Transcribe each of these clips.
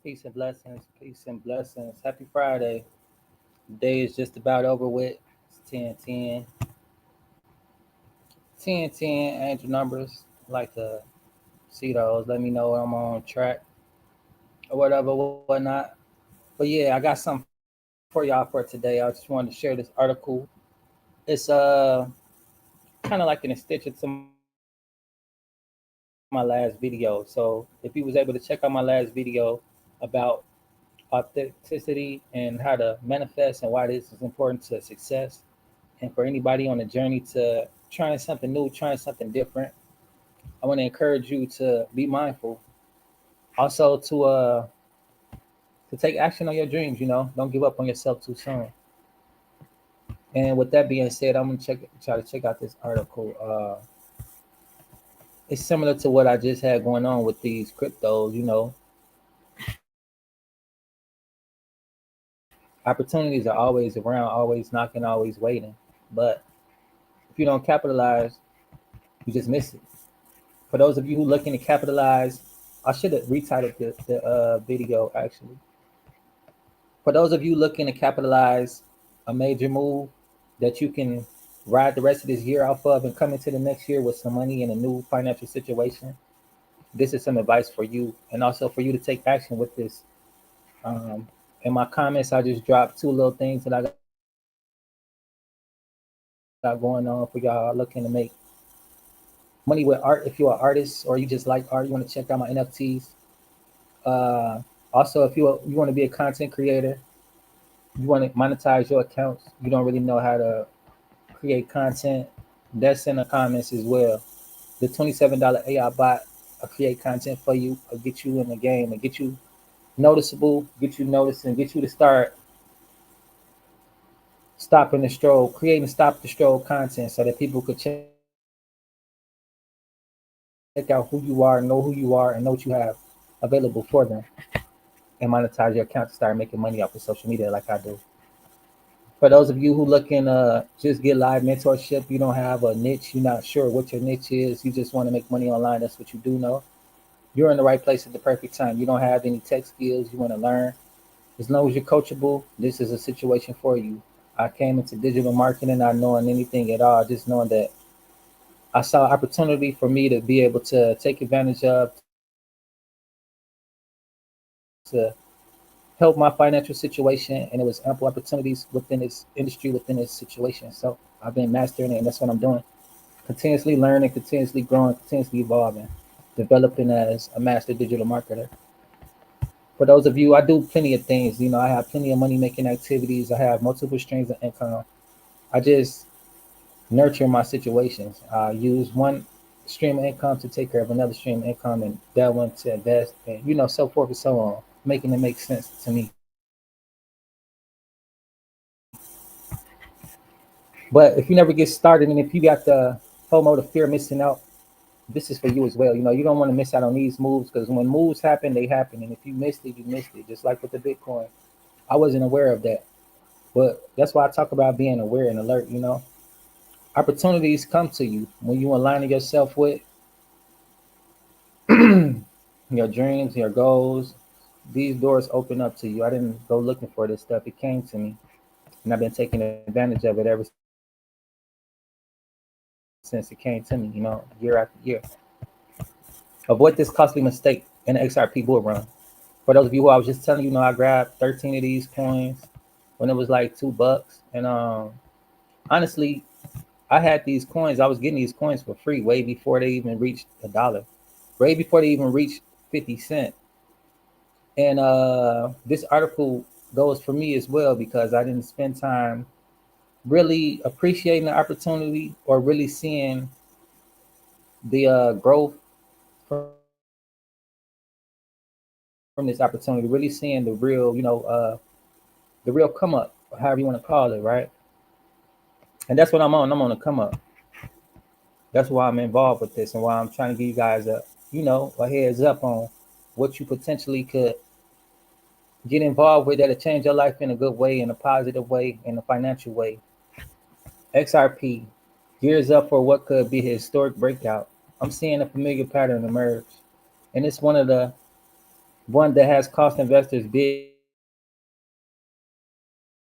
Peace and blessings. Peace and blessings. Happy Friday. The day is just about over with. It's 10:10. 10:10 angel numbers. I like to see those. Let me know when I'm on track or whatever, whatnot. But yeah, I got something for y'all for today. I just wanted to share this article. It's kind of like an extension to my last video. So if you was able to check out my last video about authenticity and how to manifest and why this is important to success, and for anybody on the journey to trying something new, trying something different, I want to encourage you to be mindful. Also to take action on your dreams. Don't give up on yourself too soon. And with that being said, I'm gonna try to check out this article. It's similar to what I just had going on with these cryptos. Opportunities are always around, always knocking, always waiting. But if you don't capitalize, you just miss it. For those of you who looking to capitalize, I should have retitled the video actually. For those of you looking to capitalize a major move that you can ride the rest of this year off of and come into the next year with some money in a new financial situation, this is some advice for you and also for you to take action with this. Um, in my comments, I just dropped two little things that I got going on for y'all looking to make money with art. If you're an artist or you just like art, you want to check out my NFTs. Also, if you want to be a content creator, you want to monetize your accounts, you don't really know how to create content, that's in the comments as well. The $27 AI bot will create content for you, will get you in the game and get you noticeable, get you noticed, and get you to start stopping the stroll, creating stop the stroll content so that people could check out who you are, know who you are, and what you have available for them, and monetize your account to start making money off of social media like I do. For those of you who looking just get live mentorship, you don't have a niche, you're not sure what your niche is, you just want to make money online, that's what you do know. You're in the right place at the perfect time. You don't have any tech skills, you want to learn. As long as you're coachable, this is a situation for you. I came into digital marketing not knowing anything at all, just knowing that I saw opportunity for me to be able to take advantage of to help my financial situation, and it was ample opportunities within this industry, within this situation. So I've been mastering it, and that's what I'm doing. Continuously learning, continuously growing, continuously evolving, developing as a master digital marketer. For those of you, I do plenty of things. I have plenty of money making activities. I have multiple streams of income. I just nurture my situations. I use one stream of income to take care of another stream of income, and that one to invest, and so forth and so on, making it make sense to me. But if you never get started, and if you got the FOMO, the fear of missing out, this is for you as well. You don't want to miss out on these moves, because when moves happen, they happen, and if you missed it, you missed it. Just like with the Bitcoin, I wasn't aware of that, but that's why I talk about being aware and alert. Opportunities come to you when you align yourself with your dreams, your goals. These doors open up to you. I didn't go looking for this stuff; it came to me, and I've been taking advantage of it ever since it came to me. Year after year. Avoid this costly mistake in the XRP bull run. For those of you who I was just telling, I grabbed 13 of these coins when it was like $2, and honestly, I had these coins. I was getting these coins for free way before they even reached $1, way before they even reached 50 cent. And this article goes for me as well because I didn't spend time really appreciating the opportunity or really seeing the growth from this opportunity. Really seeing the real, the real come up, or however you want to call it, right? And that's what I'm on. I'm on a come up. That's why I'm involved with this and why I'm trying to give you guys a heads up on what you potentially could get involved with that'll change your life in a good way, in a positive way, in a financial way. XRP gears up for what could be a historic breakout. I'm seeing a familiar pattern emerge, and it's one of the one that has cost investors big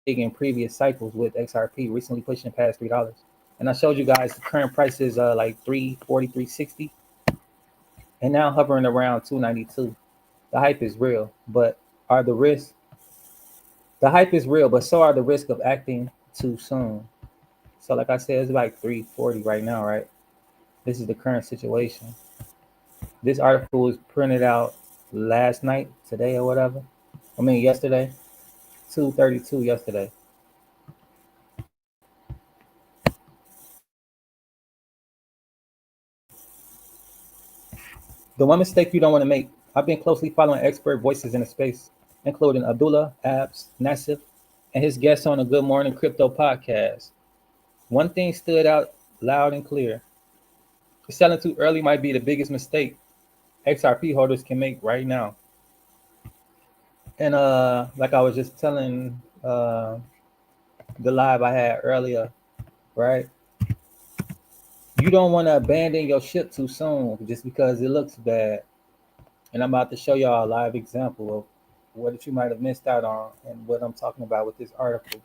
in previous cycles with XRP, recently pushing past $3. And I showed you guys the current price is like 340, 360, and now hovering around 292. The hype is real, but are the risks? The hype is real, but so are the risk of acting too soon. So, like I said, it's like 340 right now, right? This is the current situation. This article was printed out last night, today or whatever. I mean, yesterday, 2:32 yesterday. The one mistake you don't want to make. I've been closely following expert voices in the space, including Abdullah Abs Nassif and his guests on the Good Morning Crypto podcast. One thing stood out loud and clear. Selling too early might be the biggest mistake XRP holders can make right now. And like I was just telling the live I had earlier, right? You don't want to abandon your ship too soon just because it looks bad. And I'm about to show y'all a live example of what you might have missed out on and what I'm talking about with this article.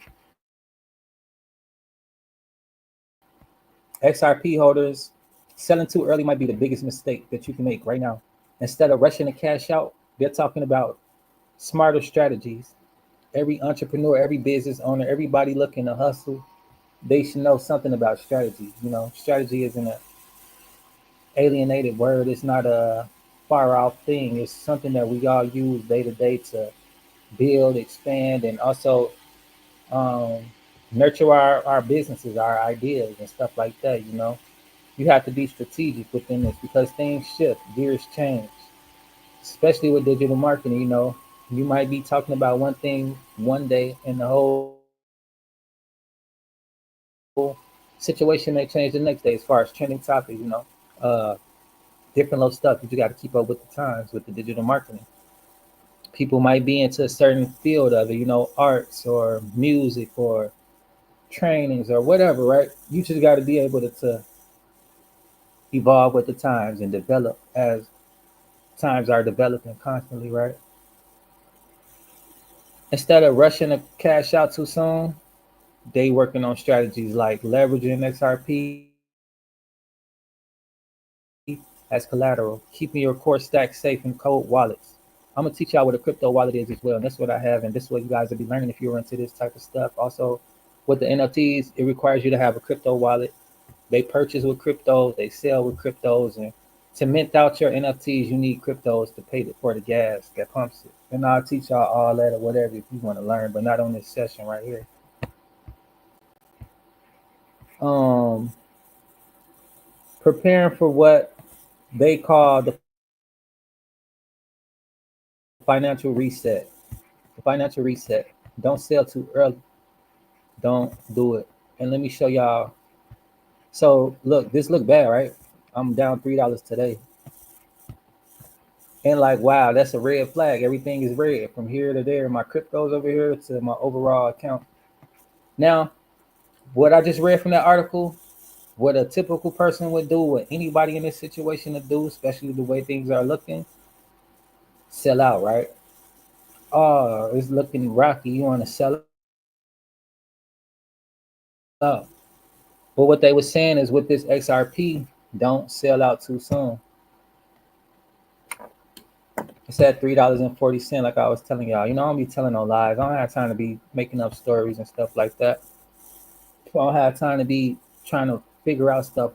XRP holders selling too early might be the biggest mistake that you can make right now. Instead of rushing to cash out, they're talking about smarter strategies. Every entrepreneur, every business owner, everybody looking to hustle, they should know something about strategy. You know, strategy isn't an alienated word. It's not a far off thing. It's something that we all use day to day to build, expand, and also um, nurture our businesses, our ideas, and stuff like that. You know, you have to be strategic within this because things shift, gears change, especially with digital marketing. You know, you might be talking about one thing one day, and the whole situation may change the next day as far as trending topics. Uh, Different little stuff. You just got to keep up with the times with the digital marketing. People might be into a certain field of it, you know, arts or music or trainings or whatever, right? You just got to be able to evolve with the times and develop as times are developing constantly, right? Instead of rushing to cash out too soon, they working on strategies like leveraging XRP as collateral, keeping your core stack safe in cold wallets. I'm gonna teach y'all what a crypto wallet is as well, and that's what I have, and this is what you guys will be learning if you're into this type of stuff. Also, with the NFTs, it requires you to have a crypto wallet. They purchase with crypto, they sell with cryptos, and to mint out your NFTs, you need cryptos to pay for the gas that pumps it. And I'll teach y'all all that or whatever if you want to learn, but not on this session right here. Um, Preparing for what they call the financial reset. The financial reset. Don't sell too early. Don't do it. And let me show y'all. So look, this look bad, right? I'm down $3 today. And like, wow, that's a red flag. Everything is red from here to there. My crypto's over here to my overall account. Now, what I just read from that article, what a typical person would do, what anybody in this situation would do, especially the way things are looking, sell out, right? Oh, it's looking rocky. You want to sell out. But what they were saying is with this XRP, don't sell out too soon. It's at $3.40, like I was telling y'all. You know, I don't be telling no lies. I don't have time to be making up stories and stuff like that. I don't have time to be trying to figure out stuff.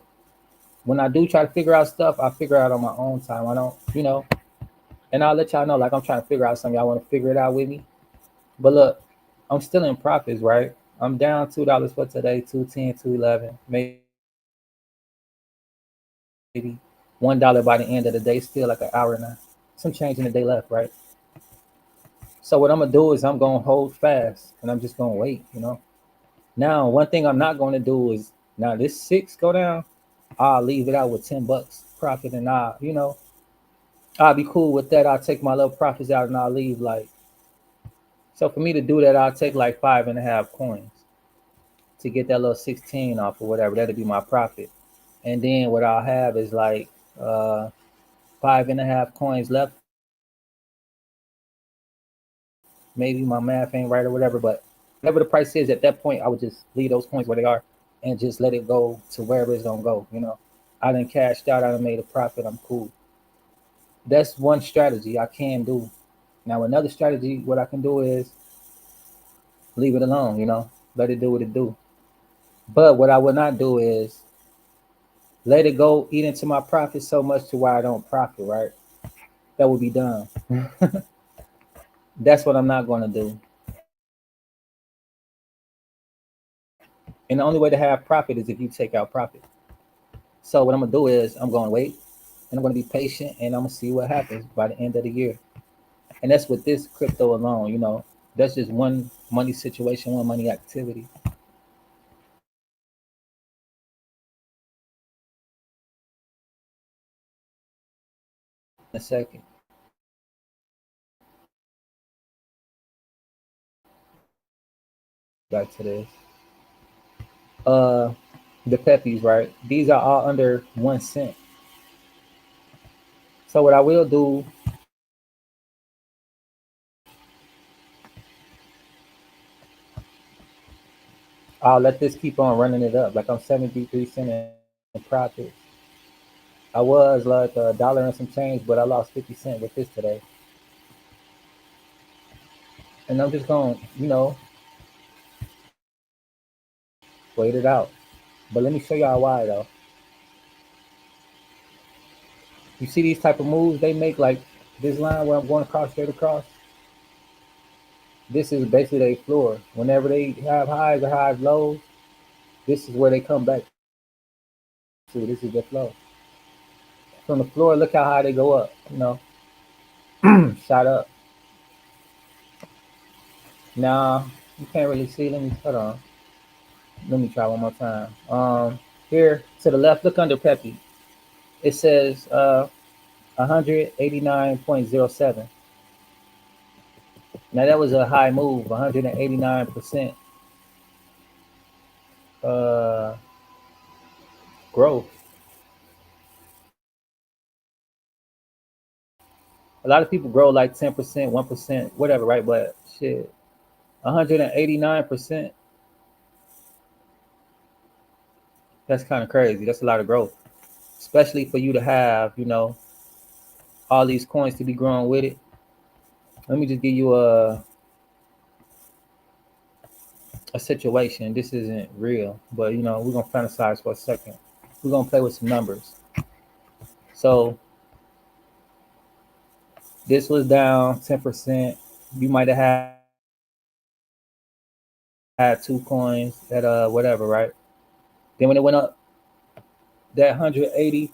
When I do try to figure out stuff, I figure out on my own time. I don't, you know, and I'll let y'all know, like I'm trying to figure out something. Y'all want to figure it out with me? But look, I'm still in profits, right? I'm down $2 for today, 210, 211, maybe $1 by the end of the day, still like an hour and some change in the day left, right? So what I'm gonna do is I'm gonna hold fast and I'm just gonna wait, you know. Now, one thing I'm not gonna do is now this six go down, I'll leave it out with $10 profit and I'll be cool with that. I'll take my little profits out and I'll leave like so for me to do that, I'll take like 5.5 coins to get that little 16 off or whatever. That'll be my profit. And then what I'll have is like uh 5.5 coins left maybe my math ain't right or whatever, but whatever the price is at that point, I would just leave those coins where they are and just let it go to wherever it's gonna go. I done cashed out, I done made a profit, I'm cool. That's one strategy I can do. Now another strategy, what I can do is leave it alone, let it do what it do. But what I would not do is let it go eat into my profit so much to where I don't profit, right? That would be dumb. That's what I'm not gonna do. And the only way to have profit is if you take out profit. So what I'm gonna do is I'm gonna wait and I'm gonna be patient and I'm gonna see what happens by the end of the year. And that's with this crypto alone. That's just one money situation, one money activity. In a second. Back to this. Uh the peppies, right? These are all under 1 cent. So what I will do, I'll let this keep on running it up. Like I'm 73 cents in profits. I was like $1 and some change, but I lost 50 cents with this today. And I'm just gonna wait it out. But let me show y'all why though. You see these type of moves they make, like this line where I'm going across straight across. This is basically their floor. Whenever they have highs or highs lows, this is where they come back to. This is their flow. From the floor, look how high they go up. Shot up. Now you can't really see. Let me hold on. Let me try one more time. Here to the left, look under Peppy. It says 189.07. Now that was a high move, 189% uh, growth. A lot of people grow like 10%, 1%, whatever, right? But shit, 189%, that's kind of crazy. That's a lot of growth, especially for you to have, all these coins to be growing with it. Let me just give you a situation. This isn't real, but we're gonna fantasize for a second. We're gonna play with some numbers. So this was down 10%. You might have had two coins at whatever, right? Then when it went up that 180,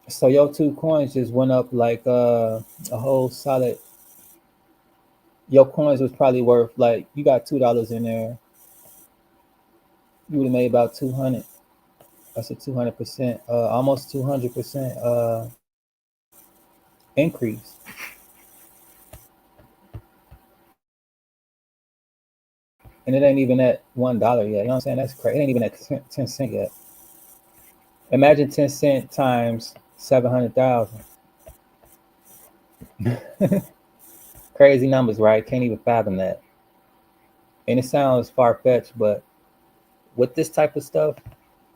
so your two coins just went up like a whole solid. Your coins was probably worth, like, you got $2 in there, you would have made about 200. That's a 200%, almost 200% increase. And it ain't even at $1 yet. You know what I'm saying? That's crazy. It ain't even at 10 cent yet. Imagine 10 cent times 700,000. Crazy numbers, right? Can't even fathom that. And it sounds far fetched, but with this type of stuff,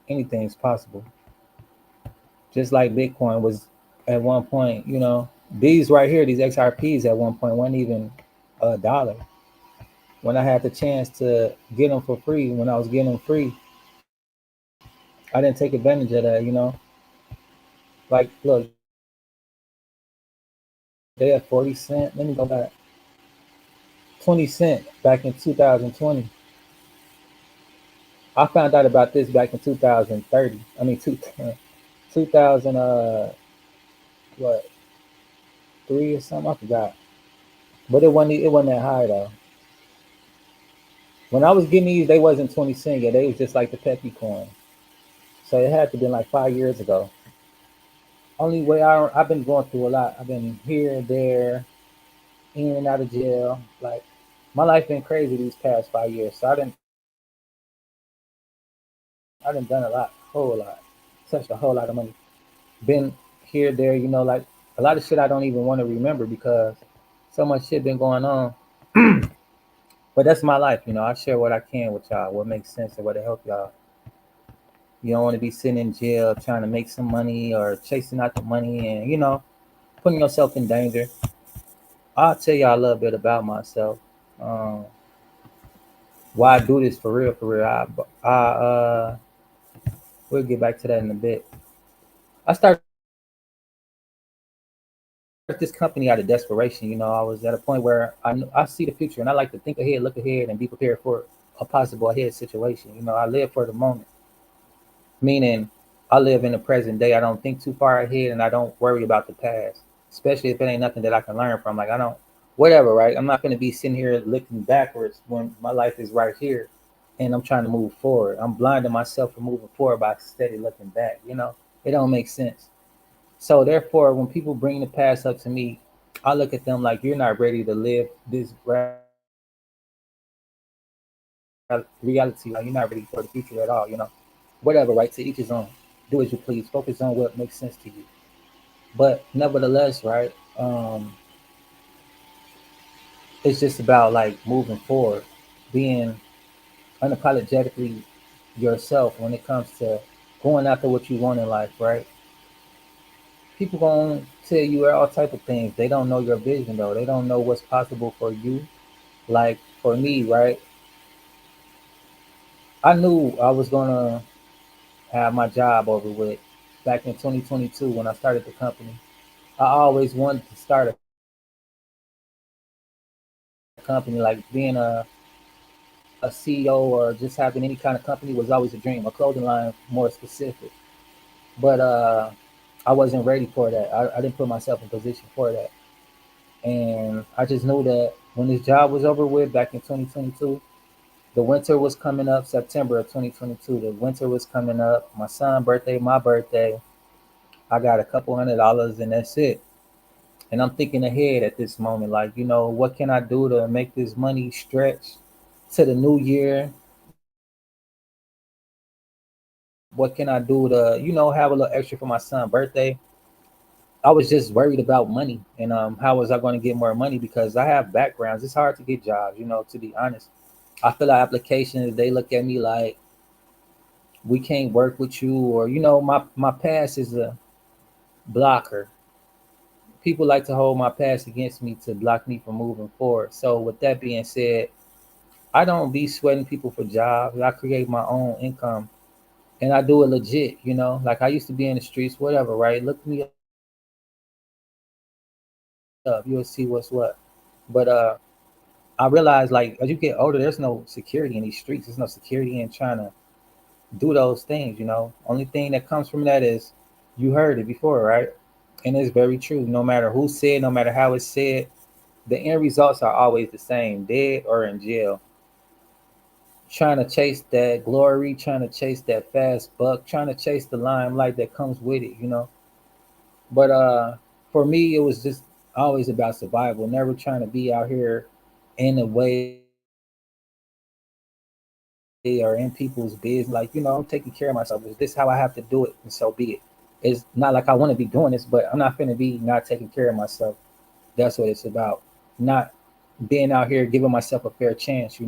anything's possible. Just like Bitcoin was at one point, these right here, these XRPs at one point weren't even $1. When I had the chance to get them for free, when I was getting them free, I didn't take advantage of that. Like, look, they had 40 cents. Let me go back. 20 cent back in 2020. I found out about this back in 2030. I mean, 2000, what, three or something? I forgot. But it wasn't that high though. When I was getting these, they wasn't 20 cent yet. They was just like the Peppy coin. So it had to been like 5 years ago. Only way I've been going through a lot. I've been here, there, in and out of jail. Like, my life been crazy these past 5 years. So I done done a lot, whole lot, touched a whole lot of money. Been here, there, like a lot of shit I don't even want to remember because so much shit been going on. But that's my life, I share what I can with y'all, what makes sense and what to help y'all. You don't want to be sitting in jail trying to make some money or chasing out the money and, putting yourself in danger. I'll tell y'all a little bit about myself. Um, why I do this for real, for real. We'll get back to that in a bit. I started this company out of desperation. I was at a point where I see the future and I like to think ahead, look ahead, and be prepared for a possible ahead situation. I live for the moment, meaning I live in the present day. I don't think too far ahead and I don't worry about the past, especially if it ain't nothing that I can learn from. Like, I don't, whatever, right? I'm not going to be sitting here looking backwards when my life is right here and I'm trying to move forward. I'm blinding myself from moving forward by steady looking back. It don't make sense. So therefore, when people bring the past up to me, I look at them like, you're not ready to live this reality. You're not ready for the future at all. Whatever, right? To each his own. Do as you please. Focus on what makes sense to you. But nevertheless, right? It's just about like moving forward, being unapologetically yourself when it comes to going after what you want in life, right? People gonna tell you all type of things. They don't know your vision though. They don't know what's possible for you. Like for me, right? I knew I was gonna have my job over with back in 2022 when I started the company. I always wanted to start a company. Like being a CEO or just having any kind of company was always a dream. A clothing line, more specific. But I wasn't ready for that. I didn't put myself in position for that. And I just knew that when this job was over with back in 2022, the winter was coming up, September of 2022. The winter was coming up. My son's birthday, my birthday. I got a couple $100 and that's it. And I'm thinking ahead at this moment, like, what can I do to make this money stretch to the new year? What can I do to, have a little extra for my son's birthday? I was just worried about money and how was I going to get more money because I have backgrounds. It's hard to get jobs, to be honest. I fill out applications, they look at me like we can't work with you, or my past is a blocker. People like to hold my past against me to block me from moving forward. So with that being said, I don't be sweating people for jobs. I create my own income and I do it legit, like I used to be in the streets, whatever, right? Look me up, you'll see what's what. But I realized like as you get older, there's no security in these streets. There's no security in trying to do those things, Only thing that comes from that is you heard it before, right? And it's very true. No matter who said, no matter how it's said, the end results are always the same, dead or in jail. Trying to chase that glory, trying to chase that fast buck, trying to chase the limelight that comes with it. But for me, it was just always about survival. Never trying to be out here in the way or in people's business. Like, I'm taking care of myself. Is this how I have to do it? And so be it. It's not like I want to be doing this, but I'm not finna be not taking care of myself. That's what it's about. Not being out here giving myself a fair chance.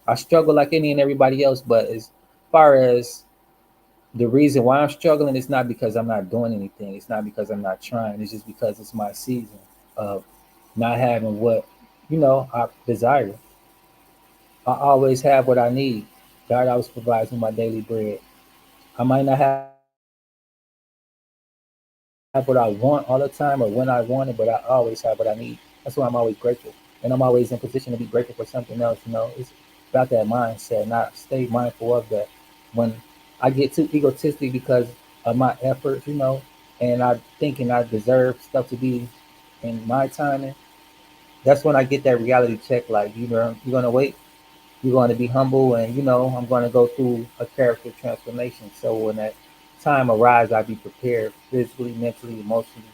I struggle like any and everybody else, but as far as the reason why I'm struggling, it's not because I'm not doing anything. It's not because I'm not trying. It's just because it's my season of not having what I desire. I always have what I need. God always provides me my daily bread. I might not have what I want all the time or when I want it, but I always have what I need. That's why I'm always grateful. And I'm always in position to be grateful for something else. It's about that mindset, not stay mindful of that. When I get too egotistic because of my efforts, and I thinking I deserve stuff to be in my timing, that's when I get that reality check. Like, you're gonna wait, you're going to be humble, and I'm going to go through a character transformation. So when that time arrives, I be prepared physically, mentally, emotionally,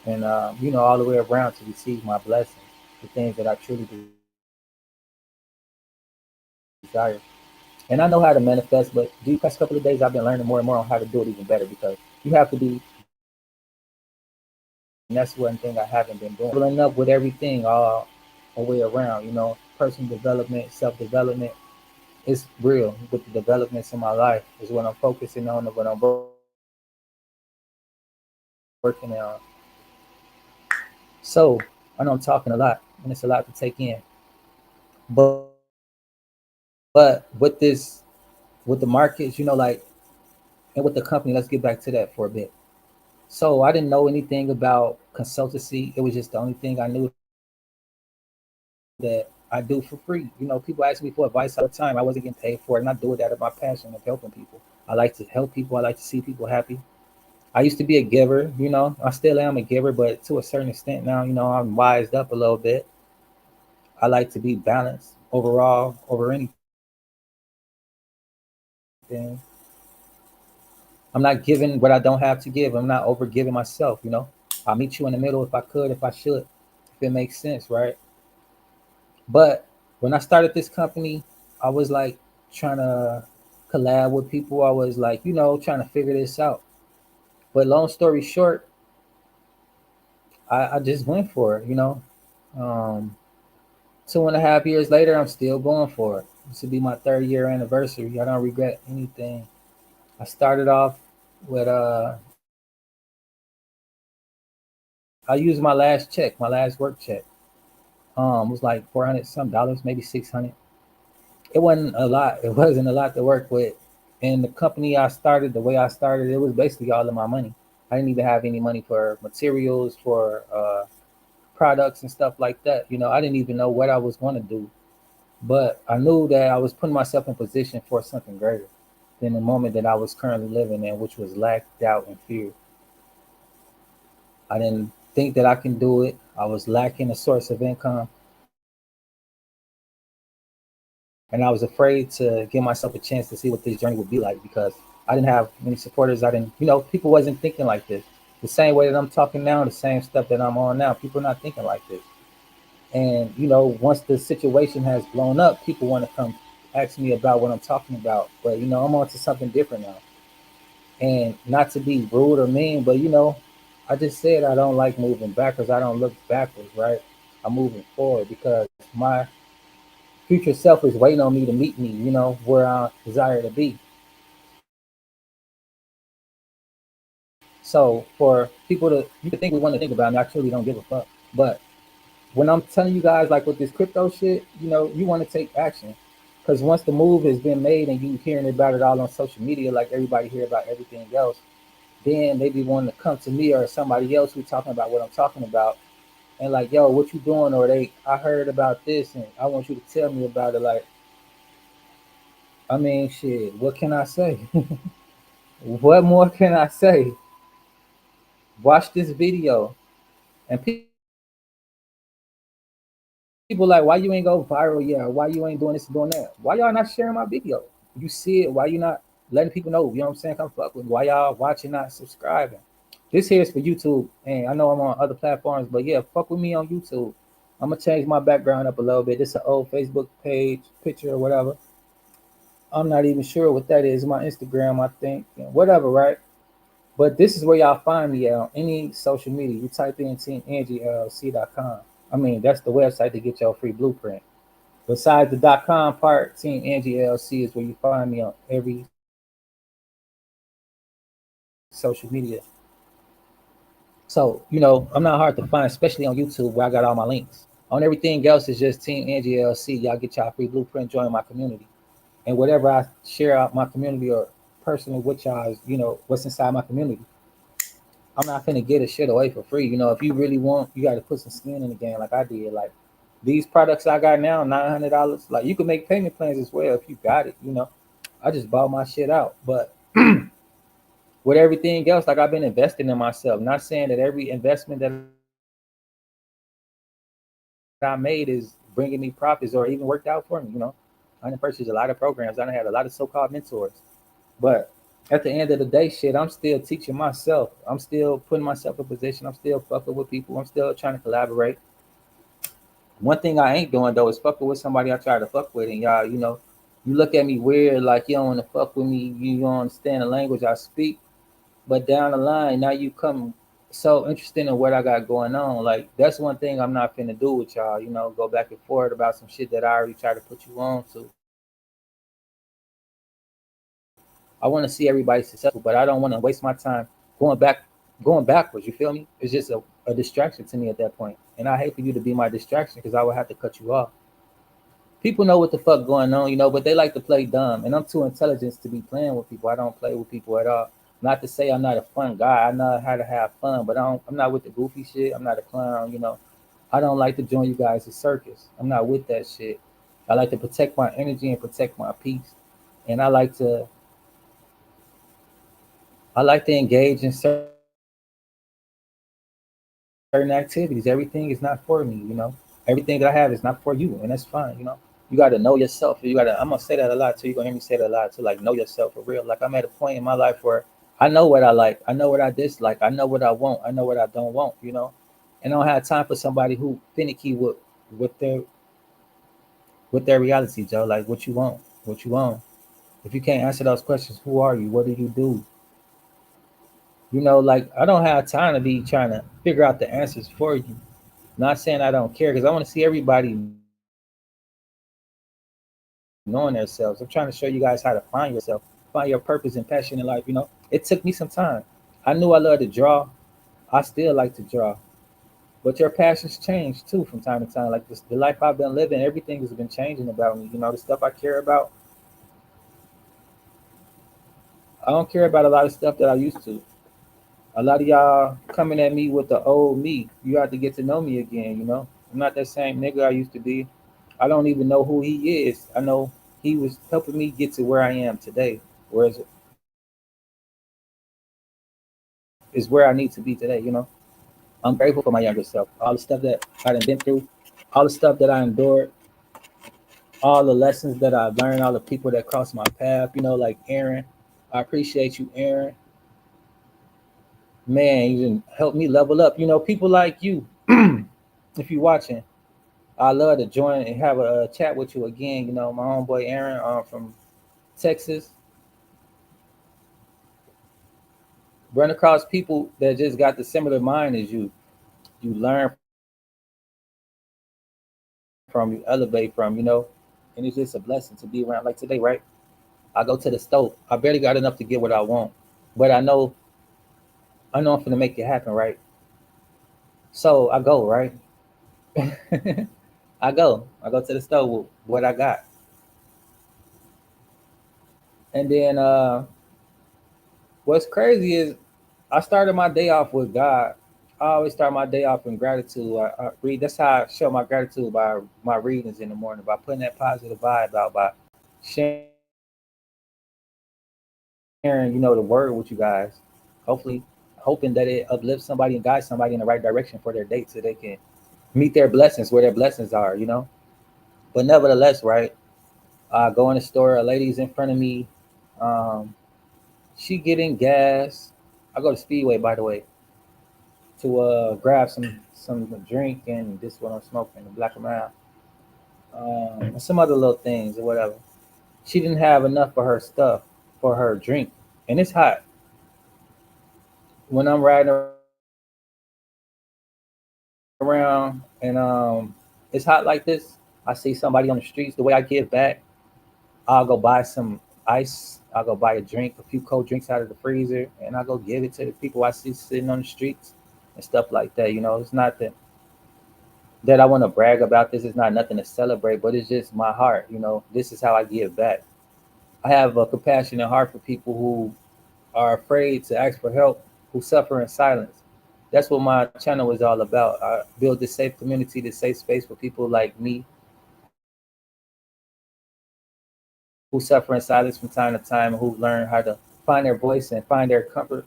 and all the way around to receive my blessings, the things that I truly desire. And I know how to manifest, but these past couple of days I've been learning more and more on how to do it even better because you have to be and that's one thing I haven't been doing. Leveling up with everything all the way around, personal development, self development. It's real with the developments in my life is what I'm focusing on and what I'm working on. So I know I'm talking a lot and it's a lot to take in. But with the markets, and with the company, let's get back to that for a bit. So I didn't know anything about consultancy. It was just the only thing I knew that I do for free. People ask me for advice all the time. I wasn't getting paid for it, and I do it out of my passion of helping people. I like to help people. I like to see people happy. I used to be a giver, I still am a giver, but to a certain extent now, I'm wised up a little bit. I like to be balanced overall over anything. I'm not giving what I don't have to give. I'm not over giving myself. I'll meet you in the middle if I could, if I should, if it makes sense, right? But when I started this company, I was like trying to collab with people. I was like, trying to figure this out. But long story short, I just went for it. Um, 2.5 years later, I'm still going for it. This will be my 3rd year anniversary. I don't regret anything. I started off with I used my last check, my last work check. It was like 400 some dollars, maybe 600. It wasn't a lot. It wasn't a lot to work with. And the company I started, the way I started, it was basically all of my money. I didn't even have any money for materials, for products and stuff like that. I didn't even know what I was going to do, but I knew that I was putting myself in position for something greater than the moment that I was currently living in, which was lack, doubt, and fear. I didn't think that I can do it. I was lacking a source of income, and I was afraid to give myself a chance to see what this journey would be like because I didn't have many supporters. I didn't, people wasn't thinking like this. The same way that I'm talking now, the same stuff that I'm on now, people are not thinking like this. And once the situation has blown up, people want to come ask me about what I'm talking about. But I'm on to something different now. And not to be rude or mean, but I just said I don't like moving backwards. I don't look backwards, right? I'm moving forward because my future self is waiting on me to meet me, where I desire to be. So for people to, you could think we want to think about me, I truly don't give a fuck. But when I'm telling you guys, like with this crypto shit, you want to take action. Because once the move has been made and you hearing about it all on social media, like everybody hear about everything else, then they be wanting to come to me or somebody else who talking about what I'm talking about, and like, yo, what you doing? Or I heard about this and I want you to tell me about it. Like, I mean, shit, what can I say? What more can I say? Watch this video. And people like, why you ain't go viral yet? Or why you ain't doing this and doing that? Why y'all not sharing my video? You see it, why you not letting people know? You know what I'm saying? Come fuck with me. Why y'all watching, not subscribing? This here is for YouTube. And I know I'm on other platforms, but yeah, fuck with me on YouTube. I'm gonna change my background up a little bit. This is an old Facebook page, picture or whatever. I'm not even sure what that is. My Instagram, I think, and whatever, right? But this is where y'all find me at on any social media. You type in teamangieLC.com. I mean, that's the website to get your free blueprint. Besides the .com part, Team Angie LC is where you find me on every social media. So, I'm not hard to find, especially on YouTube where I got all my links. On everything else, it's just Team Angie LC. Y'all get y'all free blueprint, join my community. And whatever I share out my community or personally with y'all is, what's inside my community. I'm not finna get a shit away for free. If you really want, you got to put some skin in the game, like I did. Like these products I got now, $900. Like you can make payment plans as well if you got it. I just bought my shit out, but with everything else, like I've been investing in myself. Not saying that every investment that I made is bringing me profits or even worked out for me. I done purchased a lot of programs. I done had a lot of so-called mentors, but at the end of the day, shit, I'm still teaching myself. I'm still putting myself in position. I'm still fucking with people. I'm still trying to collaborate. One thing I ain't doing though is fucking with somebody I try to fuck with, and you look at me weird, like you don't want to fuck with me. You don't understand the language I speak. But down the line, now you come speaking on my behalf. so interested in what I got going on. Like that's one thing I'm not finna do with y'all. You know, go back and forth about some shit that I already tried to put you on to. I want to see everybody successful, but I don't want to waste my time going back, going backwards. You feel me? It's just a distraction to me at that point, and I hate for you to be my distraction because I would have to cut you off. People know what the fuck going on, you know, but they like to play dumb, and I'm too intelligent to be playing with people. I don't play with people at all. Not to say I'm not a fun guy. I know how to have fun, but I'm not with the goofy shit. I'm not a clown, you know. I don't like to join you guys' circus. I'm not with that shit. I like to protect my energy and protect my peace, and I like to engage in certain activities. Everything is not for me, you know. Everything that I have is not for you, and that's fine, you know. You got to know yourself. You got to. I'm gonna say that a lot too. You're gonna hear me say that a lot too. Like know yourself for real. Like I'm at a point in my life where I know what I like. I know what I dislike. I know what I want. I know what I don't want. You know, and I don't have time for somebody who finicky with their with their reality, Joe. Like what you want, what you want. If you can't answer those questions, who are you? What do you do? You know, like I don't have time to be trying to figure out the answers for you. Not saying I don't care, because I want to see everybody knowing themselves. I'm trying to show you guys how to find yourself, find your purpose and passion in life. You know, it took me some time. I knew I loved to draw. I still like to draw, but your passions change too from time to time. Like this, the life I've been living, everything has been changing about me. You know, the stuff I care about, I don't care about a lot of stuff that I used to. A lot of y'all coming at me with the old me. You have to get to know me again, you know. I'm not that same nigga I used to be. I don't even know who he is. I know he was helping me get to where I am today. Whereas is where I need to be today, you know. I'm grateful for my younger self. All the stuff that I done been through, all the stuff that I endured, all the lessons that I've learned, all the people that crossed my path, you know, like Aaron. I appreciate you, Aaron. Man, you didn't help me level up. You know, people like you, if you're watching, I love to join and have a chat with you again. You know, my homeboy Aaron from Texas. Run across people that just got the similar mind as you. You learn from, you elevate from, you know, and it's just a blessing to be around. Like today, right? I go to the stove. I barely got enough to get what I want, but I know I'm gonna make it happen, right? So I go, right? I go to the stove with what I got, and then what's crazy is I started my day off with God. I always start my day off in gratitude. I read. That's how I show my gratitude, by my readings in the morning, by putting that positive vibe out, by sharing, the word with you guys. Hopefully, hoping that it uplifts somebody and guides somebody in the right direction for their date, so they can meet their blessings where their blessings are. But nevertheless, right? I go in the store. A lady's in front of me. Um, she getting gas. I go to Speedway, by the way, to grab some drink, and this is what I'm smoking, the Black and Mild, and some other little things or whatever. She didn't have enough for her stuff, for her drink, and it's hot. When I'm riding around and it's hot like this, I see somebody on the streets. The way I give back, I'll go buy some ice. I'll go buy a drink, a few cold drinks out of the freezer, and I'll go give it to the people I see sitting on the streets and stuff like that. You know, it's not that I want to brag about this. It's not nothing to celebrate, but it's just my heart. You know, this is how I give back. I have a compassionate heart for people who are afraid to ask for help, who suffer in silence. That's what my channel is all about. I build this safe community, this safe space for people like me who suffer in silence from time to time, and who learn how to find their voice and find their comfort,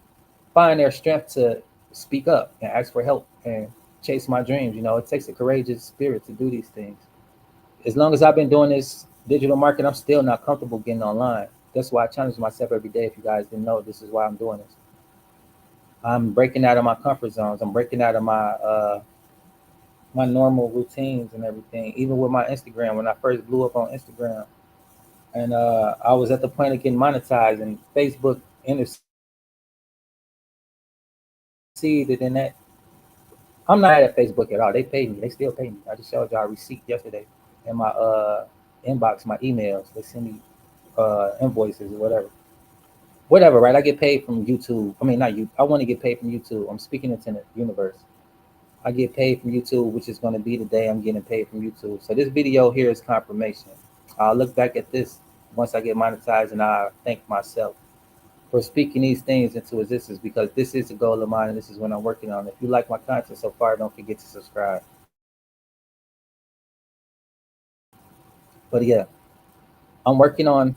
find their strength to speak up and ask for help and chase my dreams. You know, it takes a courageous spirit to do these things. As long as I've been doing this digital market, I'm still not comfortable getting online. That's why I challenge myself every day. If you guys didn't know, this is why I'm doing this. I'm breaking out of my comfort zones. I'm breaking out of my normal routines and everything. Even with my Instagram, when I first blew up on Instagram, and I was at the point of getting monetized, and Facebook intercepted me, and they told me, "Hey, you can't do this no more. succeeded in that. I'm not mad at Facebook at all. They pay me. They still pay me. I just showed y'all a receipt yesterday in my inbox, my emails. They send me invoices or whatever. Whatever, right? I get paid from YouTube. I mean, not you. I want to get paid from YouTube. I'm speaking into the universe. I get paid from YouTube, which is going to be the day I'm getting paid from YouTube. So this video here is confirmation. I'll look back at this once I get monetized, and I thank myself for speaking these things into existence, because this is a goal of mine and this is what I'm working on. If you like my content so far, don't forget to subscribe. But yeah, I'm working on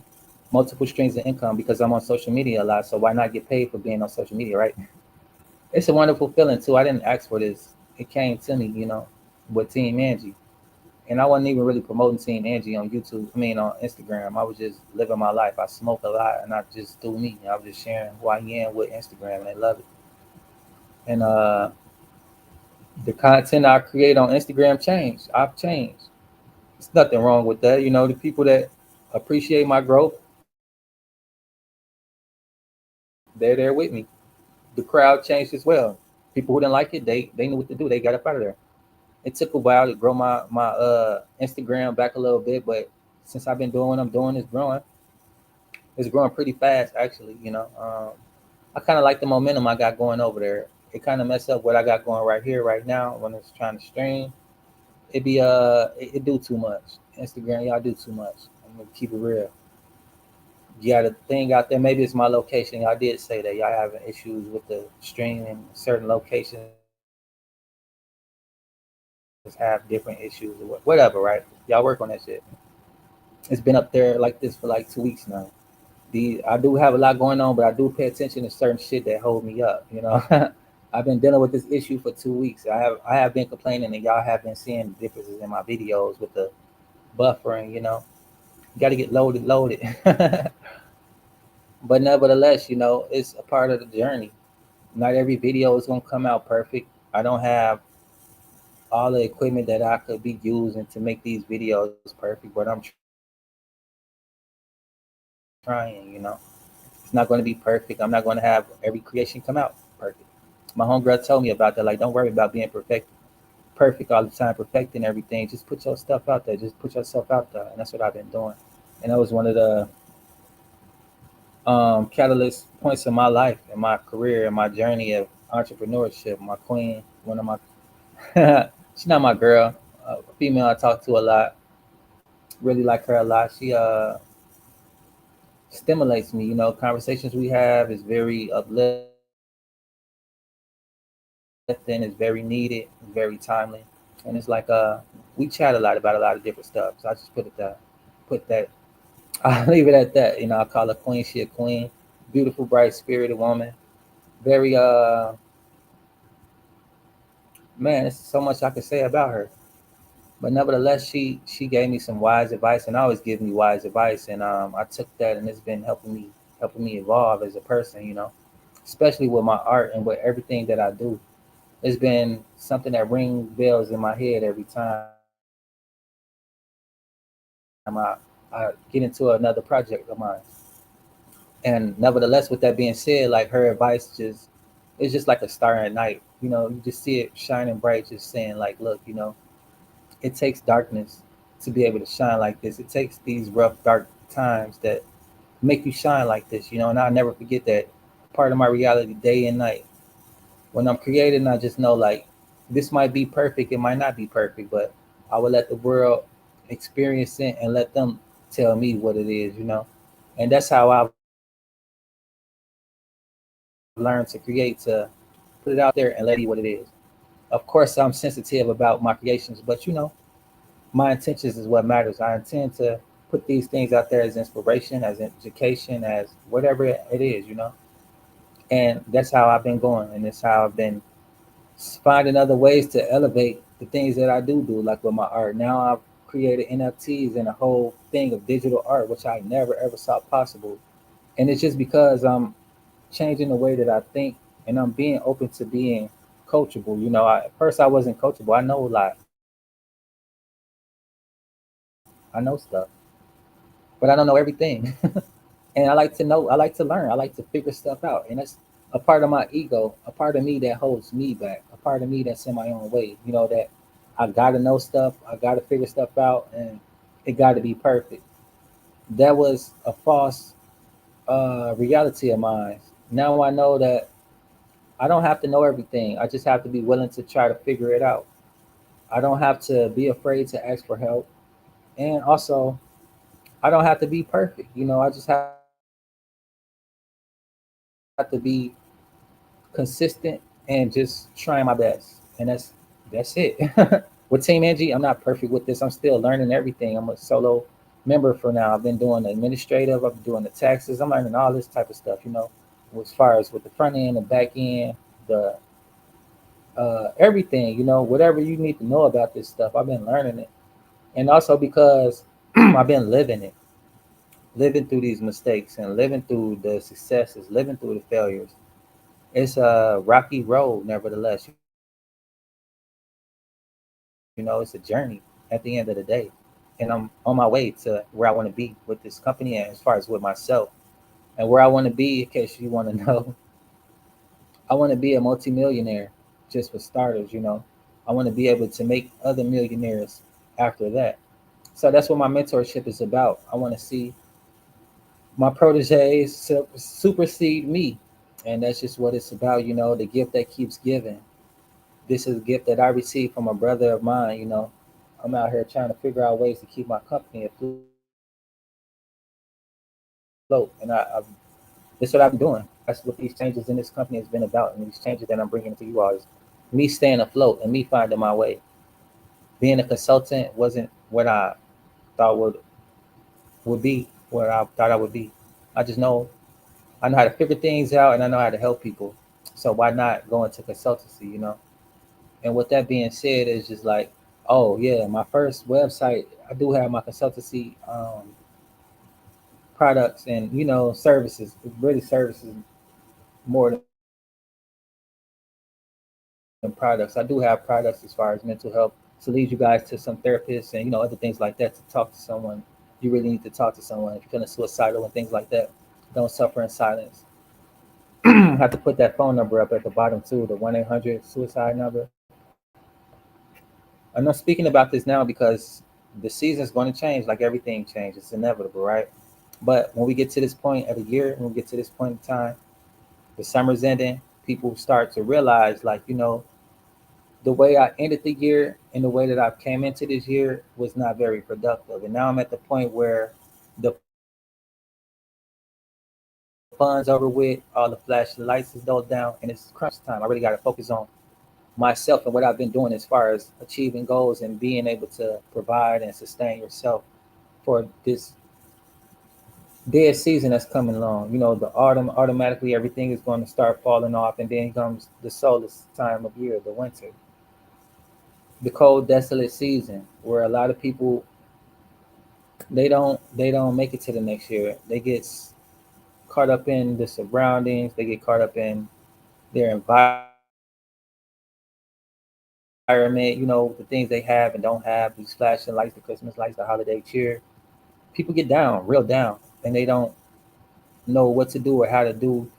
multiple streams of income because I'm on social media a lot. So why not get paid for being on social media, right? It's a wonderful feeling too. I didn't ask for this. It came to me, with Team Angie. And I wasn't even really promoting Team Angie on YouTube. I mean, on Instagram. I was just living my life. I smoke a lot, and I just do me. I was just sharing who I am with Instagram, and they love it. And the content I create on Instagram changed. I've changed. There's nothing wrong with that. The people that appreciate my growth, they're there with me. The crowd changed as well. People who didn't like it, they knew what to do. They got up out of there. It took a while to grow my Instagram back a little bit, but since I've been doing what I'm doing, it's growing. It's growing pretty fast, actually. I kind of like the momentum I got going over there. It kind of mess up what I got going right here, right now, when it's trying to stream. It do too much. Instagram, y'all do too much. I'm gonna keep it real. You got a thing out there. Maybe it's my location. Y'all did say that y'all having issues with the stream, and certain locations have different issues or whatever, right? Y'all work on that shit. It's been up there like this for like 2 weeks now. I do have a lot going on, but I do pay attention to certain shit that hold me up. I've been dealing with this issue for 2 weeks. I have been complaining, and y'all have been seeing differences in my videos with the buffering. You got to get loaded. But nevertheless, it's a part of the journey. Not every video is gonna come out perfect. I don't have all the equipment that I could be using to make these videos perfect, but I'm trying. It's not going to be perfect. I'm not going to have every creation come out perfect. My homegirl told me about that. Like, don't worry about being perfect all the time, perfecting everything. Just put your stuff out there. Just put yourself out there, and that's what I've been doing. And that was one of the catalyst points in my life, in my career, in my journey of entrepreneurship. My queen, one of my, she's not my girl, a female I talk to a lot. Really like her a lot. She stimulates me. Conversations we have is very uplifting. It's very needed. It's very timely, and it's like we chat a lot about a lot of different stuff. So I just put it that. Put that. I'll leave it at that. I call her queen. She a queen. Beautiful, bright spirited woman. Very man, there's so much I could say about her. But nevertheless, she gave me some wise advice, and always give me wise advice, and I took that, and it's been helping me evolve as a person. Especially with my art and with everything that I do. It's been something that rings bells in my head every time I get into another project of mine. And nevertheless, with that being said, like her advice it's just like a star at night. You just see it shining bright, just saying like, look, it takes darkness to be able to shine like this. It takes these rough, dark times that make you shine like this. And I'll never forget that part of my reality day and night. When I'm creating, I just know like this might be perfect, it might not be perfect, but I will let the world experience it and let them tell me what it is. And that's how I've learned to create, to put it out there and let it be what it is. Of course, I'm sensitive about my creations, but my intentions is what matters. I intend to put these things out there as inspiration, as education, as whatever it is. And that's how I've been going, and that's how I've been finding other ways to elevate the things that I do, like with my art. Now I've created NFTs and a whole thing of digital art, which I never ever saw possible. And it's just because I'm changing the way that I think, and I'm being open to being coachable. At first I wasn't coachable. I know a lot. I know stuff, but I don't know everything. And I like to know. I like to learn. I like to figure stuff out, and that's a part of my ego, a part of me that holds me back, a part of me that's in my own way. You know that I gotta know stuff, I gotta figure stuff out, and it got to be perfect. That was a false reality of mine. Now I know that I don't have to know everything. I just have to be willing to try to figure it out. I don't have to be afraid to ask for help, and also I don't have to be perfect. You know, I just have to be consistent and just trying my best, and that's it. With Team Angie, I'm not perfect with this. I'm still learning everything. I'm a solo member for now. I've been doing the administrative. I've been doing the taxes. I'm learning all this type of stuff. You know, as far as with the front end, the back end, the everything. You know, whatever you need to know about this stuff, I've been learning it, and also because I've been living it, living through these mistakes and living through the successes, living through the failures. It's a rocky road, nevertheless. You know, it's a journey at the end of the day. And I'm on my way to where I want to be with this company and as far as with myself. And where I want to be, in case you want to know, I want to be a multimillionaire just for starters, you know. I want to be able to make other millionaires after that. So that's what my mentorship is about. I want to see my proteges supersede me. And that's just what it's about, you know, the gift that keeps giving. This is a gift that I received from a brother of mine, you know. I'm out here trying to figure out ways to keep my company afloat. And that's what I've been doing. That's what these changes in this company has been about. And these changes that I'm bringing to you all is me staying afloat and me finding my way. Being a consultant wasn't what I thought would be where I thought I would be. I just know I know how to figure things out and I know how to help people. So why not go into consultancy, you know? And with that being said, it's just like, oh yeah, my first website, I do have my consultancy products and services. It's really services more than products. I do have products as far as mental health to lead you guys to some therapists and other things like that to talk to someone. You really need to talk to someone if you're feeling suicidal and things like that. Don't suffer in silence. I have to put that phone number up at the bottom too, the 1-800-suicide number. I'm not speaking about this now because the season's going to change like everything changes. It's inevitable, right? But when we get to this point of the year, when we get to this point in time, the summer's ending, people start to realize, like, the way I ended the year and the way that I came into this year was not very productive. And now I'm at the point where the fun's over with, all the flashing lights is dulled down, and it's crunch time. I really got to focus on myself and what I've been doing as far as achieving goals and being able to provide and sustain yourself for this dead season that's coming along. The autumn, automatically everything is going to start falling off, and then comes the soulless time of year, the winter, the cold, desolate season, where a lot of people they don't make it to the next year. They get caught up in the surroundings. They get caught up in their environment. The things they have and don't have. These flashing lights, the Christmas lights, the holiday cheer. People get down, real down, and they don't know what to do or how to do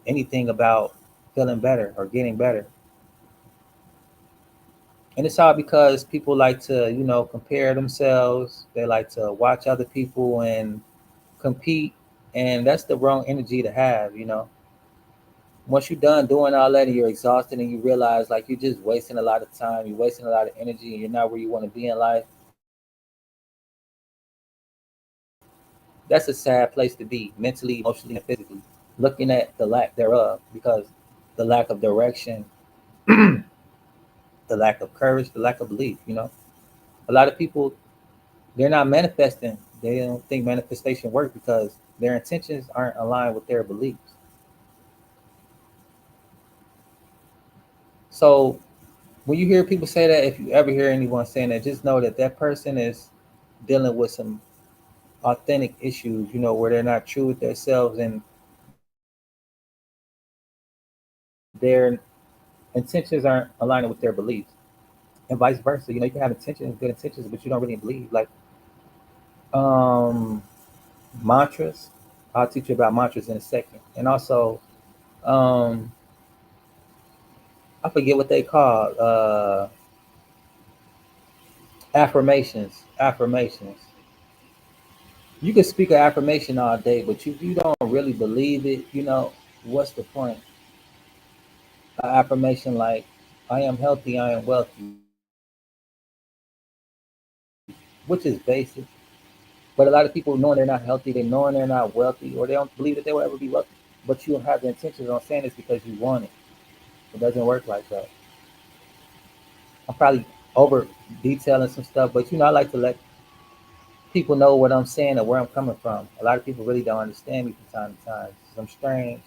anything about feeling better or getting better. And it's all because people like to, compare themselves. They like to watch other people and compete. And that's the wrong energy to have. Once you're done doing all that and you're exhausted and you realize like you're just wasting a lot of time, you're wasting a lot of energy, and you're not where you want to be in life, that's a sad place to be mentally, emotionally, and physically. Looking at the lack thereof because the lack of direction, the lack of courage, the lack of belief. A lot of people, they're not manifesting. They don't think manifestation works because their intentions aren't aligned with their beliefs. So when you hear people say that, if you ever hear anyone saying that, just know that that person is dealing with some authentic issues, where they're not true with themselves and their intentions aren't aligning with their beliefs. And vice versa. You can have intentions, good intentions, but you don't really believe. Like um, mantras. I'll teach you about mantras in a second. And also Um, I forget what they call affirmations. Affirmations. You can speak an affirmation all day, but you don't really believe it. What's the point? An affirmation like, "I am healthy, I am wealthy," which is basic. But a lot of people knowing they're not healthy, they knowing they're not wealthy, or they don't believe that they will ever be wealthy. But you don't have the intentions on saying this because you want it. It doesn't work like that. I'm probably over detailing some stuff, but I like to let people know what I'm saying and where I'm coming from. A lot of people really don't understand me from time to time. 'Cause I'm strange.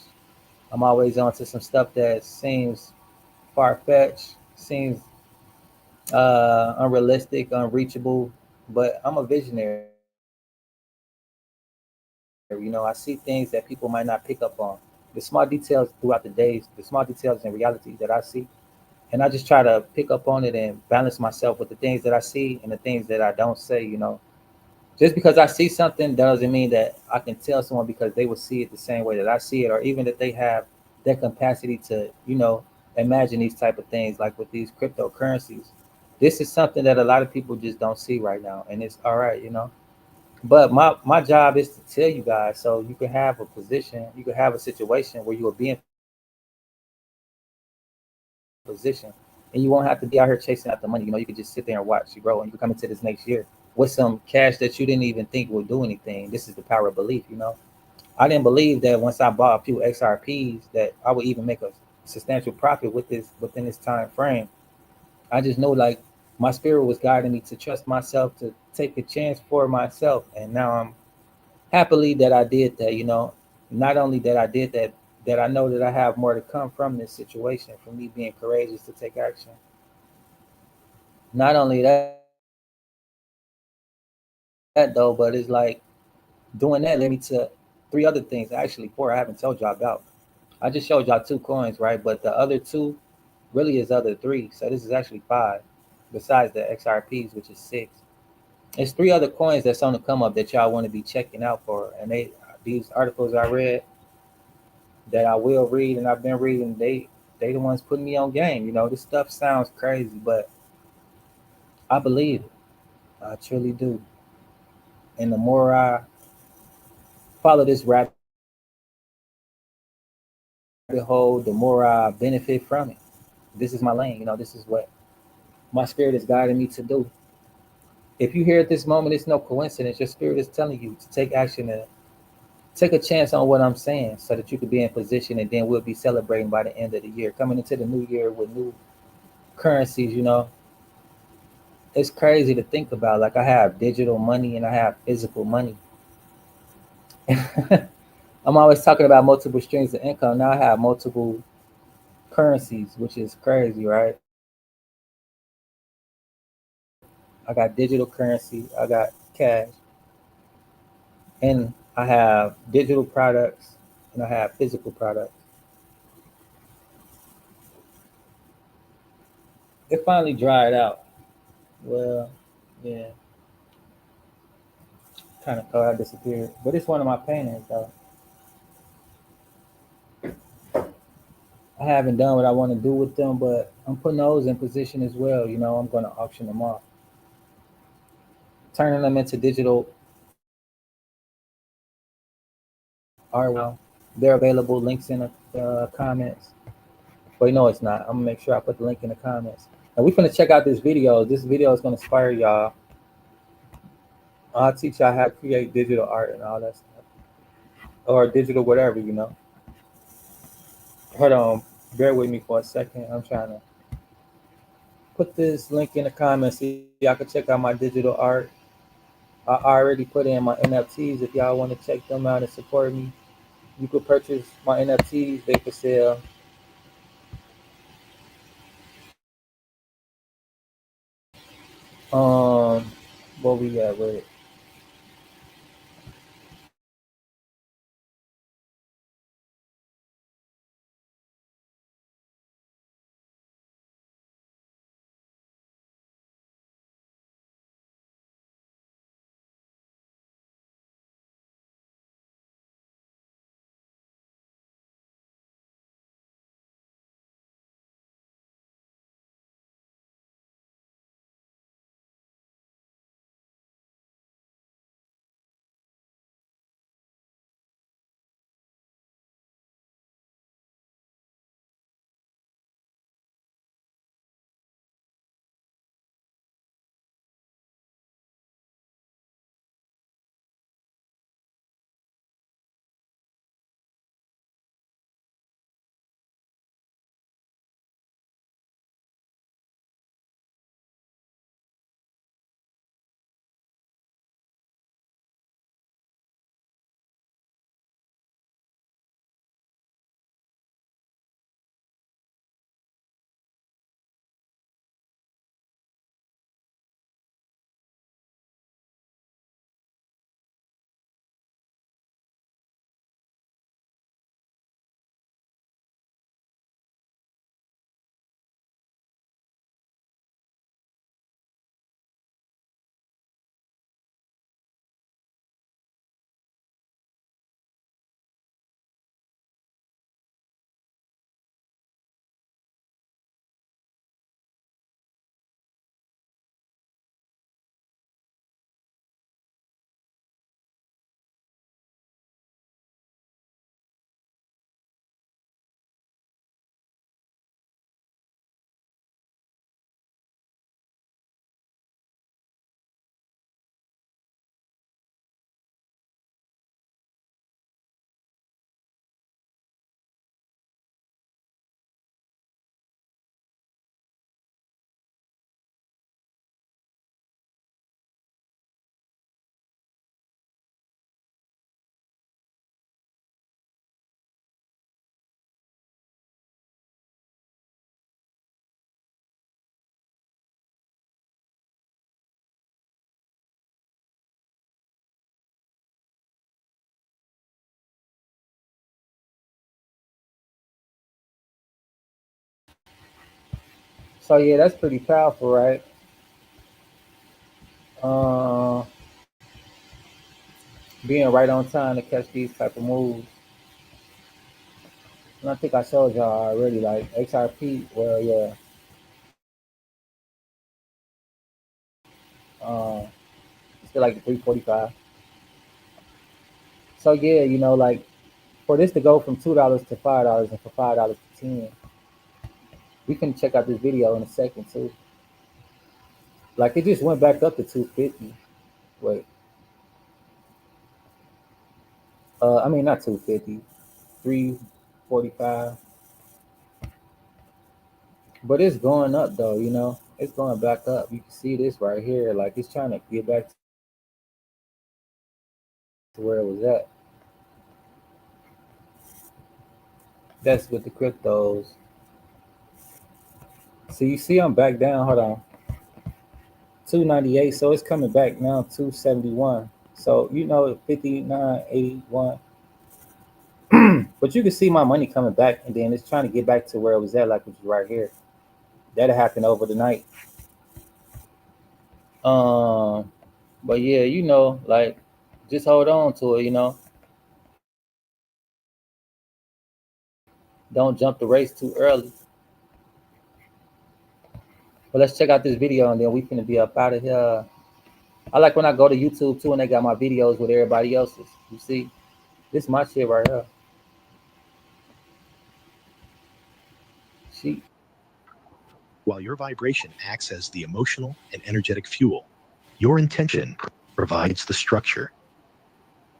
I'm always on to some stuff that seems far fetched, seems unrealistic, unreachable. But I'm a visionary. I see things that people might not pick up on. The small details throughout the days, the small details in reality that I see, and I just try to pick up on it and balance myself with the things that I see and the things that I don't say. Just because I see something doesn't mean that I can tell someone because they will see it the same way that I see it, or even that they have that capacity to, imagine these type of things like with these cryptocurrencies. This is something that a lot of people just don't see right now, and it's all right. But my job is to tell you guys so you can have a position, you can have a situation where you will be in position and you won't have to be out here chasing after money. You can just sit there and watch you grow, and you can come into this next year with some cash that you didn't even think would do anything. This is the power of belief. I didn't believe that once I bought a few XRPs that I would even make a substantial profit within this time frame. I just know like my spirit was guiding me to trust myself, to take a chance for myself, and now I'm happily that I did that. Not only that I did that, that I know that I have more to come from this situation, from me being courageous to take action. Not only that though, but it's like doing that led me to three other things, actually four I haven't told y'all about. I just showed y'all two coins, right? But the other two really is other three. So this is actually five, besides the XRPs, which is six. It's three other coins that's on the come up that y'all want to be checking out for. And these articles I read that I will read and I've been reading, they the ones putting me on game. This stuff sounds crazy, but I believe it. I truly do. And the more I follow this rabbit hole, the more I benefit from it. This is my lane. This is what my spirit is guiding me to do. If you hear at this moment, it's no coincidence. Your spirit is telling you to take action and take a chance on what I'm saying so that you could be in position, and then we'll be celebrating by the end of the year, coming into the new year with new currencies. It's crazy to think about. Like I have digital money and I have physical money. I'm always talking about multiple streams of income. Now I have multiple currencies, which is crazy, right? I got digital currency, I got cash, and I have digital products, and I have physical products. It finally dried out. Well, yeah, kind of thought I disappeared, but it's one of my paintings though. I haven't done what I want to do with them, but I'm putting those in position as well. I'm going to auction them off, turning them into digital artwork. They're available. Links in the comments. Wait, no, it's not. I'm gonna make sure I put the link in the comments. And we're gonna check out this video. This video is gonna inspire y'all. I'll teach y'all how to create digital art and all that stuff, or digital whatever. Hold on, bear with me for a second. I'm trying to put this link in the comments so y'all can check out my digital art. I already put in my NFTs. If y'all want to check them out and support me, you could purchase my NFTs. They for sale. What we at with it? So yeah, that's pretty powerful, right? Uh, being right on time to catch these type of moves. And I think I showed y'all already, like XRP. Well, yeah, um, still like 345. So yeah, like for this to go from $2 to $5 and for $5 to 10, we can check out this video in a second too. Like it just went back up to 250. Wait, I mean not 250, 345. But it's going up though, it's going back up. You can see this right here, like it's trying to get back to where it was at. That's with the cryptos. So you see, I'm back down. Hold on, 298. So it's coming back now, 271. So 5981. But you can see my money coming back, and then it's trying to get back to where it was at, like which is right here. That'll happen over the night. Um, but yeah, like just hold on to it. Don't jump the race too early. But let's check out this video, and then we finna be up out of here. I like when I go to YouTube too, and they got my videos with everybody else's. You see, this is my shit right here. She. While your vibration acts as the emotional and energetic fuel, your intention provides the structure.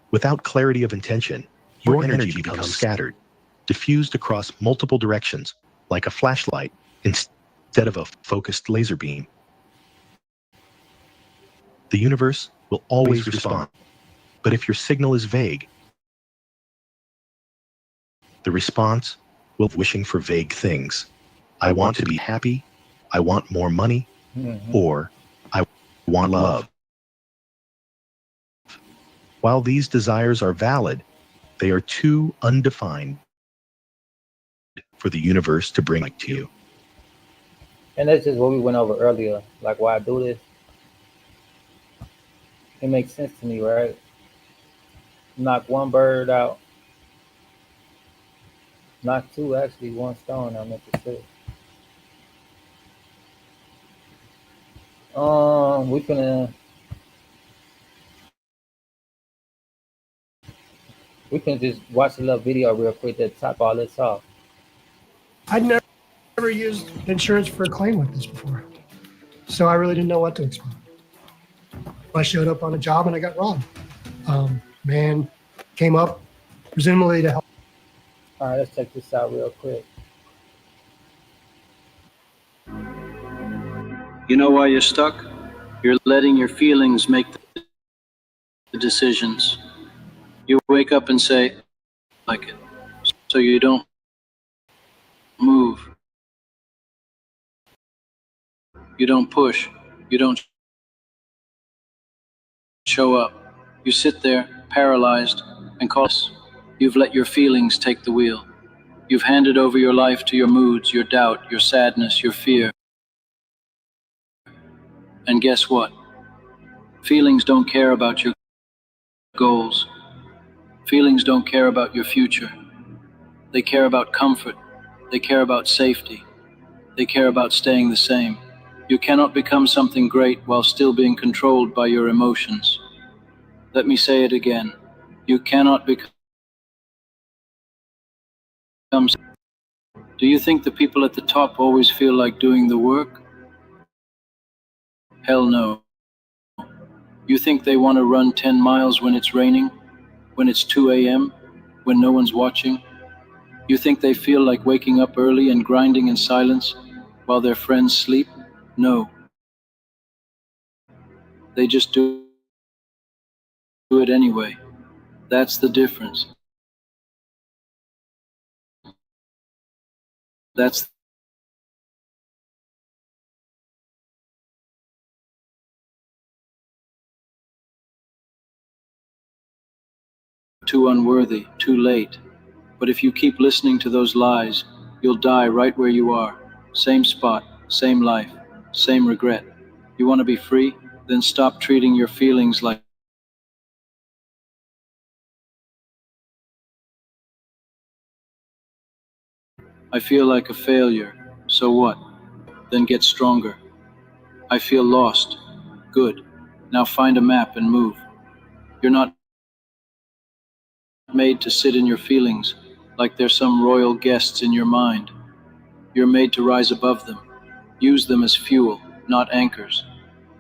Without clarity of intention, your energy becomes scattered, diffused across multiple directions, like a flashlight instead of a focused laser beam. The universe will always respond, but if your signal is vague, the response will be wishing for vague things. I want to be happy, I want more money, or I want love. While these desires are valid, they are too undefined for the universe to bring to you. And that's just what we went over earlier. Like why I do this. It makes sense to me, right? Knock one bird out. Knock two, actually, one stone, I meant to say. We can just watch a little video real quick that top all this off. I'd never used insurance for a claim like this before, so I really didn't know what to expect. I showed up on a job and I got robbed. Man came up, presumably to help. All right, let's check this out real quick. You know why you're stuck? You're letting your feelings make the decisions. You wake up and say, like it. So you don't move. You don't push. You don't show up. You sit there, paralyzed, and call us. You've let your feelings take the wheel. You've handed over your life to your moods, your doubt, your sadness, your fear. And guess what? Feelings don't care about your goals. Feelings don't care about your future. They care about comfort. They care about safety. They care about staying the same. You cannot become something great while still being controlled by your emotions. Let me say it again. You cannot become. Do you think the people at the top always feel like doing the work? Hell no. You think they want to run 10 miles when it's raining? When it's 2 a.m.? When no one's watching? You think they feel like waking up early and grinding in silence while their friends sleep? No. They just do it anyway. That's the difference. That's too unworthy, too late. But if you keep listening to those lies, you'll die right where you are. Same spot, same life, same regret. You want to be free? Then stop treating your feelings like I feel like a failure. So what? Then get stronger. I feel lost. Good. Now find a map and move. You're not made to sit in your feelings like they're some royal guests in your mind. You're made to rise above them. Use them as fuel, not anchors.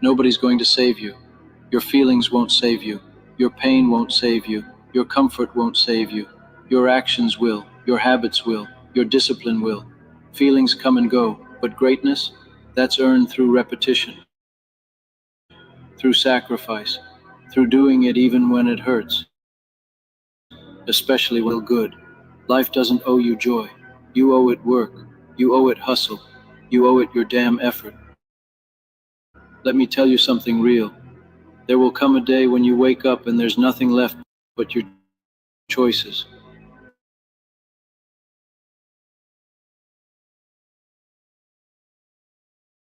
Nobody's going to save you. Your feelings won't save you. Your pain won't save you. Your comfort won't save you. Your actions will. Your habits will. Your discipline will. Feelings come and go, but greatness, that's earned through repetition, through sacrifice, through doing it even when it hurts, especially when good. Life doesn't owe you joy. You owe it work. You owe it hustle. You owe it your damn effort. Let me tell you something real. There will come a day when you wake up and there's nothing left but your choices.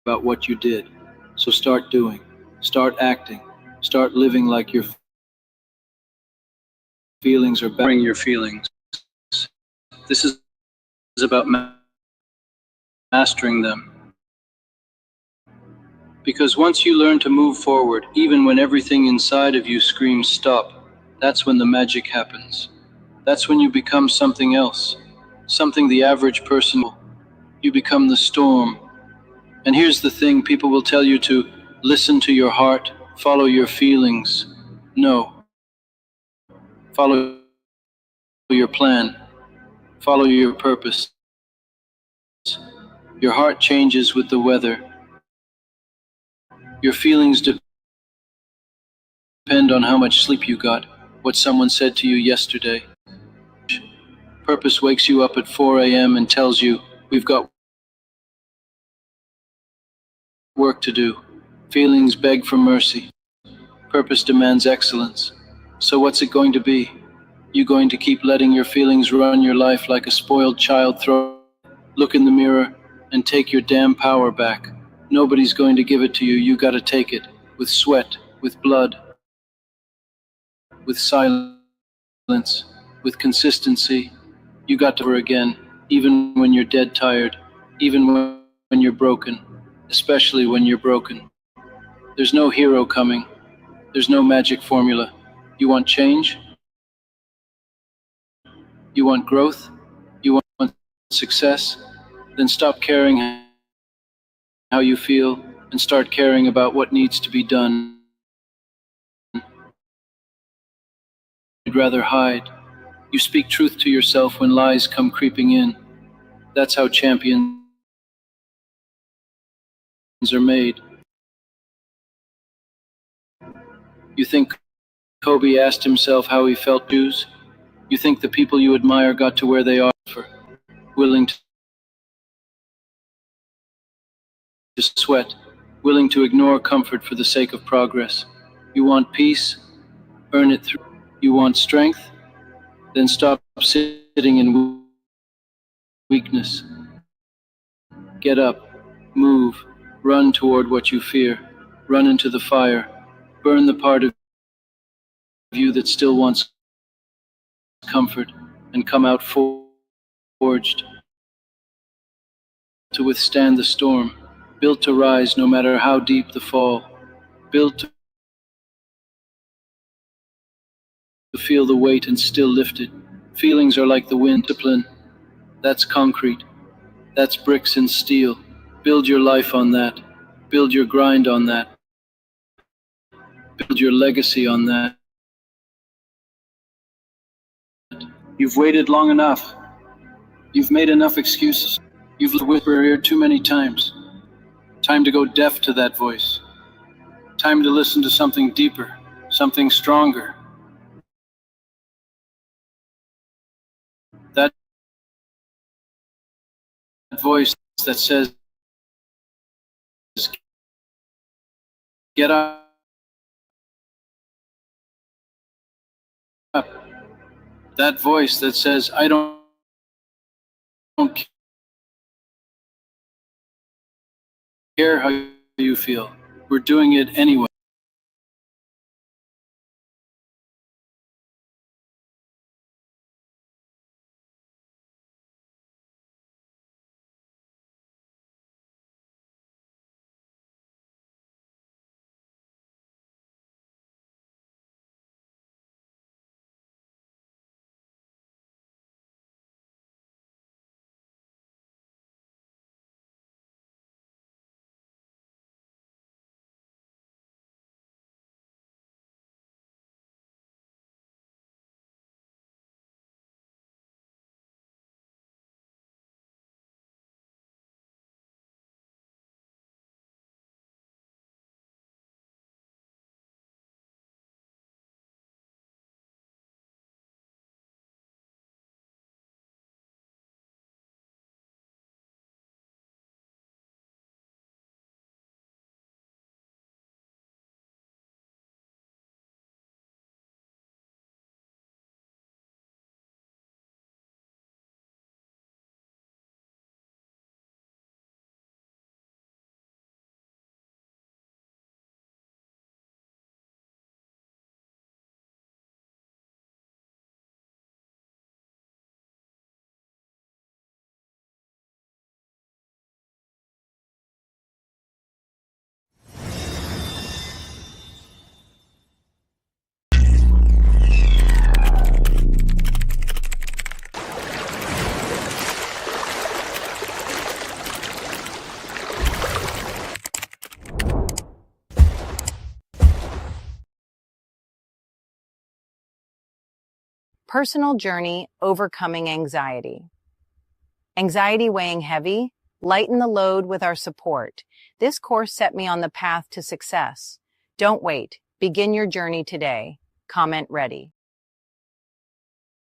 About what you did. So start doing. Start acting. Start living like your feelings are bettering your feelings. This is about mastering them. Because once you learn to move forward, even when everything inside of you screams stop, that's when the magic happens. That's when you become something else, something the average person will. You become the storm. And here's the thing, people will tell you to listen to your heart, follow your feelings. No, follow your plan, follow your purpose. Your heart changes with the weather. Your feelings depend on how much sleep you got, what someone said to you yesterday. Purpose wakes you up at 4 a.m. and tells you, we've got work to do. Feelings beg for mercy. Purpose demands excellence. So what's it going to be? You going to keep letting your feelings run your life like a spoiled child? Look in the mirror and take your damn power back. Nobody's going to give it to you. You gotta take it. With sweat, with blood, with silence, with consistency. You got to her again, even when you're dead tired, even when you're broken, especially when you're broken. There's no hero coming. There's no magic formula. You want change? You want growth? You want success? Then stop caring how you feel and start caring about what needs to be done. You'd rather hide. You speak truth to yourself when lies come creeping in. That's how champions are made. You think Kobe asked himself how he felt Jews? You think the people you admire got to where they are for willing to sweat, willing to ignore comfort for the sake of progress. You want peace? Earn it through. You want strength? Then stop sitting in weakness. Get up, move, run toward what you fear, run into the fire, burn the part of you that still wants comfort, and come out forged to withstand the storm, built to rise no matter how deep the fall, built to feel the weight and still lift it. Feelings are like the wind. Discipline, that's concrete, that's bricks and steel. Build your life on that, build your grind on that, build your legacy on that. You've waited long enough. You've made enough excuses. You've whispered ear too many times. Time to go deaf to that voice. Time to listen to something deeper, something stronger. That voice that says, get up. That voice that says, I don't care how you feel. We're doing it anyway. Personal Journey Overcoming Anxiety. Anxiety weighing heavy? Lighten the load with our support. This course set me on the path to success. Don't wait. Begin your journey today. Comment ready.